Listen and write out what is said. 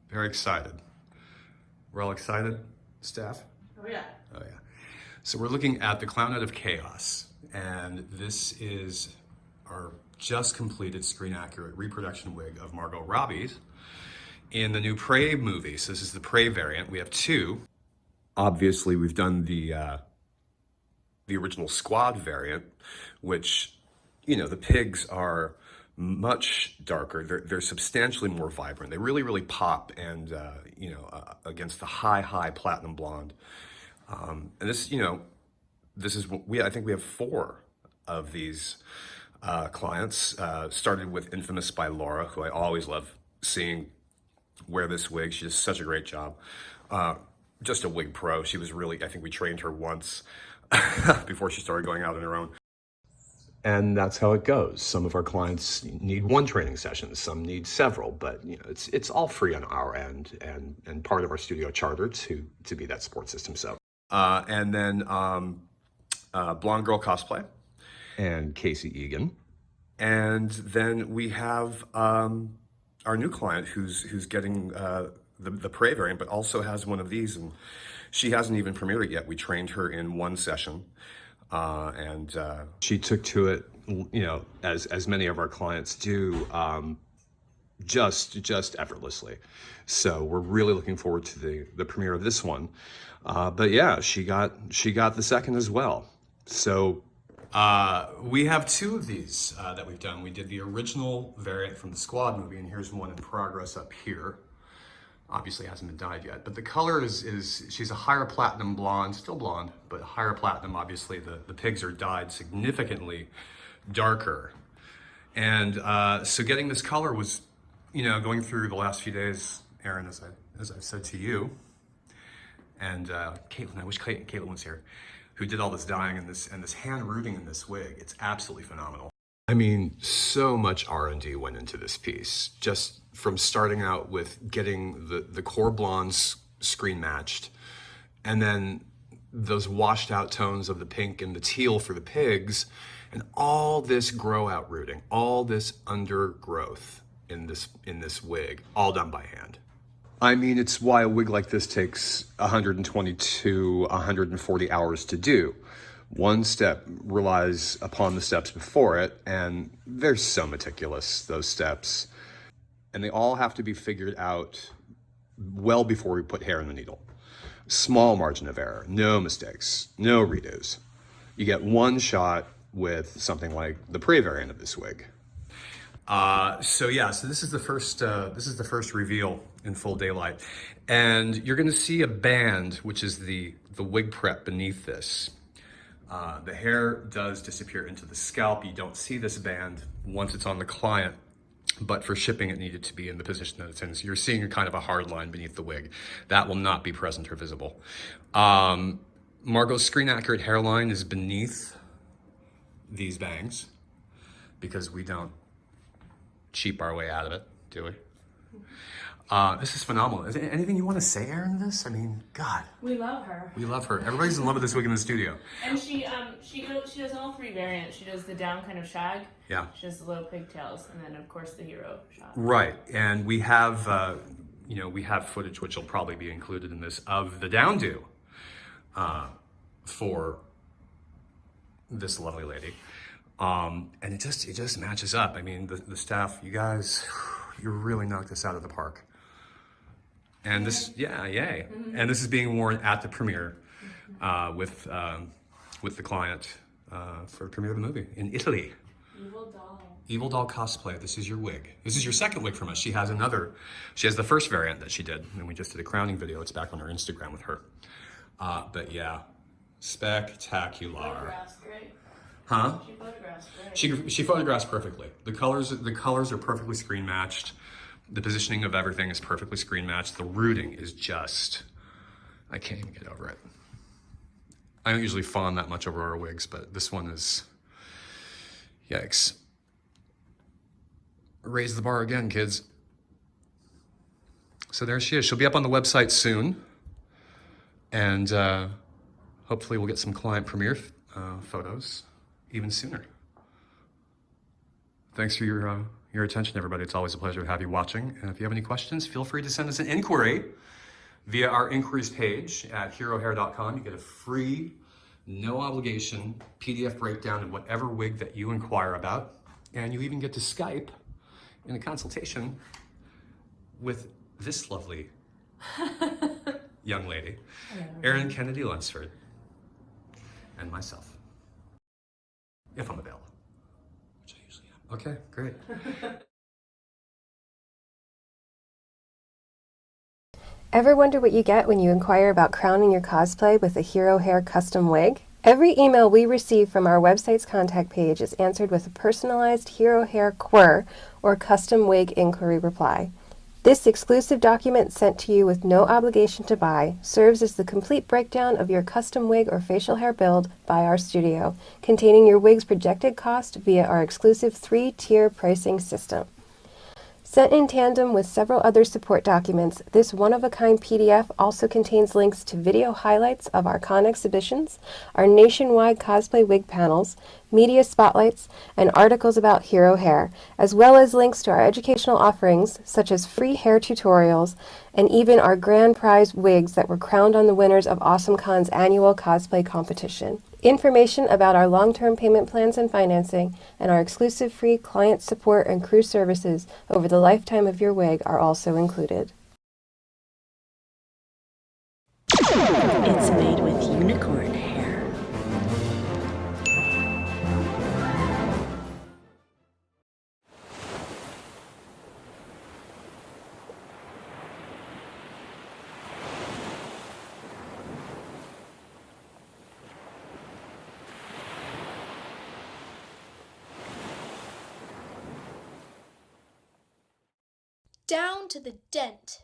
Very excited. We're all excited, staff? Oh yeah. Oh yeah. So we're looking at the Clownette of Chaos, and this is our just completed screen accurate reproduction wig of Margot Robbie's in the new Prey movie. So this is the Prey variant. We have two. Obviously, we've done the original Squad variant, which, you know, the pigs are much darker. They're substantially more vibrant. They really pop, and you know, against the high platinum blonde. And this, you know, this is I think we have 4 of these clients. Started with Infamous by Laura, who I always love seeing wear this wig. She does such a great job. Just a wig pro. She was really, I think we trained her once before she started going out on her own. And that's how it goes. Some of our clients need one training session, some need several, but you know, it's all free on our end, and part of our studio charter to be that support system. So and then Blonde Girl Cosplay and Casey Egan. And then we have our new client who's getting the Prey variant, but also has one of these, and she hasn't even premiered it yet. We trained her in one session. And she took to it, you know, as many of our clients do, just effortlessly. So we're really looking forward to the premiere of this one. But yeah, she got the second as well. So we have 2 of these that we've done. We did the original variant from the Squad movie, and here's one in progress up here. Obviously hasn't been dyed yet, but the color is she's a higher platinum blonde, still blonde, but higher platinum. Obviously the pigs are dyed significantly darker. And so getting this color was, you know, going through the last few days, Aaron, as I've said to you, and Caitlin, I wish Caitlin was here, who did all this dyeing and this hand rooting in this wig. It's absolutely phenomenal. I mean, so much R&D went into this piece, just from starting out with getting the core blondes screen matched, and then those washed out tones of the pink and the teal for the pigs, and all this grow out rooting, all this undergrowth in this wig, all done by hand. I mean, it's why a wig like this takes 120 to 140 hours to do. One step relies upon the steps before it, and they're so meticulous, those steps. And they all have to be figured out well before we put hair in the needle. Small margin of error, no mistakes, no redos. You get one shot with something like the Prey variant of this wig. So this is the first reveal in full daylight. And you're gonna see a band, which is the wig prep beneath this. The hair does disappear into the scalp. You don't see this band once it's on the client, but for shipping it needed to be in the position that it's in. So you're seeing a kind of a hard line beneath the wig. That will not be present or visible. Margot's screen accurate hairline is beneath these bangs because we don't cheap our way out of it, do we? This is phenomenal. Is there anything you want to say, Aaron, to this? I mean, God. We love her. We love her. Everybody's in love with this wig in the studio. And she does all 3 variants. She does the down kind of shag. Yeah. She does the low pigtails, and then of course the hero shot. Right, and we have, you know, we have footage which will probably be included in this of the down do for this lovely lady, and it just matches up. I mean, the staff, you guys, you really knocked this out of the park. And this, yeah, yay. Mm-hmm. And this is being worn at the premiere with the client for the premiere of the movie in Italy. Evil Doll Cosplay. This is your wig. This is your second wig from us. She has the first variant that she did, and we just did a crowning video. It's back on her Instagram with her. But yeah, spectacular. Photographs great. Huh? She photographs great. She photographs perfectly. The colors are perfectly screen matched. The positioning of everything is perfectly screen matched. The rooting is just, I can't even get over it. I don't usually fawn that much over our wigs, but this one is, yikes. Raise the bar again, kids. So there she is. She'll be up on the website soon. And hopefully we'll get some client premiere photos even sooner. Thanks for your your attention, everybody. It's always a pleasure to have you watching. And if you have any questions, feel free to send us an inquiry via our inquiries page at herohair.com. You get a free, no obligation PDF breakdown of whatever wig that you inquire about. And you even get to Skype in a consultation with this lovely young lady, Erin Kennedy Lunsford, and myself, if I'm available, which I usually am. Okay, great. Ever wonder what you get when you inquire about crowning your cosplay with a Hero Hair custom wig? Every email we receive from our website's contact page is answered with a personalized Hero Hair query or custom wig inquiry reply. This exclusive document sent to you with no obligation to buy serves as the complete breakdown of your custom wig or facial hair build by our studio, containing your wig's projected cost via our exclusive 3-tier pricing system. Sent in tandem with several other support documents, this one-of-a-kind PDF also contains links to video highlights of our con exhibitions, our nationwide cosplay wig panels, media spotlights, and articles about Hero Hair, as well as links to our educational offerings such as free hair tutorials and even our grand prize wigs that were crowned on the winners of AwesomeCon's annual cosplay competition. Information about our long-term payment plans and financing and our exclusive free client support and crew services over the lifetime of your wig are also included. It's made with unicorn hair. Down to the dent.